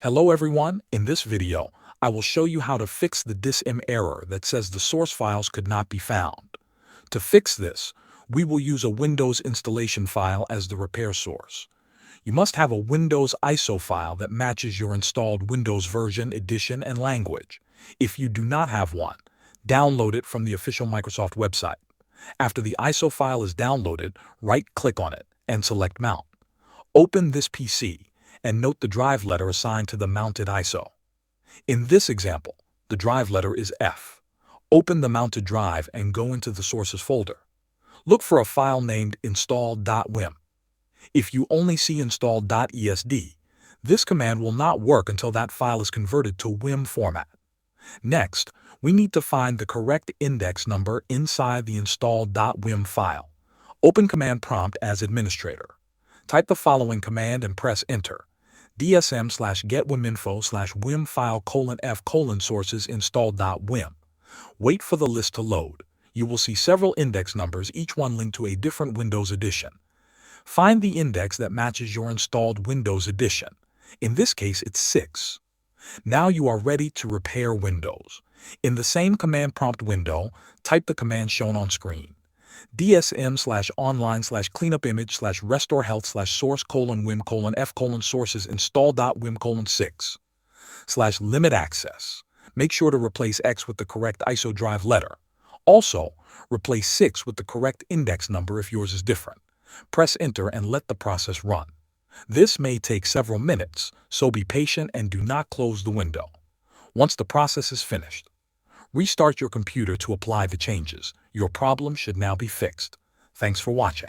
Hello everyone, in this video, I will show you how to fix the DISM error that says the source files could not be found. To fix this, we will use a Windows installation file as the repair source. You must have a Windows ISO file that matches your installed Windows version, edition, and language. If you do not have one, download it from the official Microsoft website. After the ISO file is downloaded, right-click on it and select Mount. Open this PC and note the drive letter assigned to the mounted ISO. In this example, the drive letter is F. Open the mounted drive and go into the sources folder. Look for a file named install.wim. If you only see install.esd, this command will not work until that file is converted to WIM format. Next, we need to find the correct index number inside the install.wim file. Open command prompt as administrator. Type the following command and press enter. dsm/getwiminfo/wimfile:/f:/sources install.wim. Wait for the list to load. You will see several index numbers, each one linked to a different Windows edition. Find the index that matches your installed Windows edition. In this case, it's 6. Now you are ready to repair Windows. In the same command prompt window, type the command shown on screen. dsm/online/cleanupimage/restorehealth/source:/wim:/f:/sources install.wim:/6/limit access. Make sure to replace X with the correct ISO drive letter. Also, replace 6 with the correct index number if yours is different. Press enter and let the process run. This may take several minutes, so be patient and do not close the window. Once the process is finished, restart your computer to apply the changes. Your problem should now be fixed. Thanks for watching.